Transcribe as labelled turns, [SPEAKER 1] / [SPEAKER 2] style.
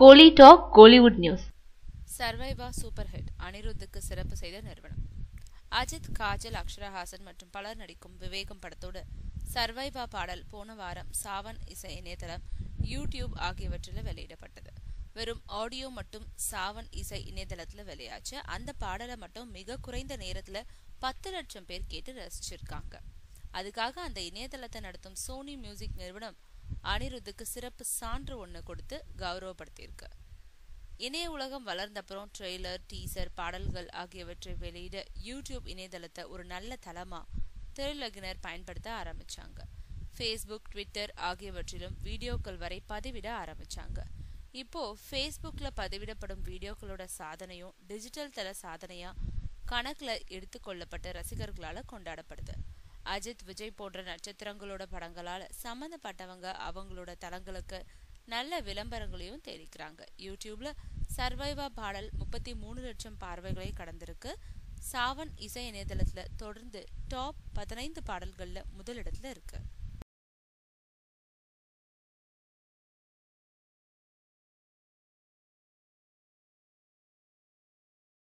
[SPEAKER 1] கோலி talk Kollywood news.
[SPEAKER 2] சர்வைவா super hit அனிருத்துக்கு சிறப்பு செய்த நிறுவனம். அஜித், காஜல், அக்ஷராஹாசன் மற்றும் பலர் நடிக்கும் விவேகம் படத்தோடு சர்வைவா பாடல் போன வாரம் சாவன் இசை இணையதளம், யூடியூப் ஆகியவற்றில் வெளியிடப்பட்டது. வெறும் ஆடியோ மட்டும் சாவன் இசை இணையதளத்துல வெளியாச்சு. அந்த பாடலை மட்டும் மிக குறைந்த நேரத்துல 10 லட்சம் பேர் கேட்டு ரசிச்சிருக்காங்க. அதுக்காக அந்த இணையதளத்தை நடத்தும் சோனி மியூசிக் நிறுவனம் அனிருத்துக்கு சிறப்பு சான்று ஒண்ணு கொடுத்து கௌரவப்படுத்தியிருக்கு. இணைய உலகம் வளர்ந்தப்புறம் ட்ரெய்லர், டீசர், பாடல்கள் ஆகியவற்றை வெளியிட யூடியூப் இணையதளத்தை ஒரு நல்ல தளமா திரையுலகினர் பயன்படுத்த ஆரம்பிச்சாங்க. ஃபேஸ்புக், ட்விட்டர் ஆகியவற்றிலும் வீடியோக்கள் வரை பதிவிட ஆரம்பிச்சாங்க. இப்போ ஃபேஸ்புக்ல பதிவிடப்படும் வீடியோக்களோட சாதனையும் டிஜிட்டல் தள சாதனையா கணக்குல எடுத்துக்கொள்ளப்பட்ட ரசிகர்களால கொண்டாடப்படுது. அஜித், விஜய் போன்ற நட்சத்திரங்களோட படங்களால சம்பந்தப்பட்டவங்க அவங்களோட தளங்களுக்கு நல்ல விளம்பரங்களையும் தெரிவிக்கிறாங்க. யூடியூப்ல சர்வைவா பாடல் 33 லட்சம் பார்வைகளை கடந்திருக்கு. சாவன் இசை இணையதளத்துல தொடர்ந்து டாப் 15 பாடல்கள்ல முதலிடத்துல இருக்கு.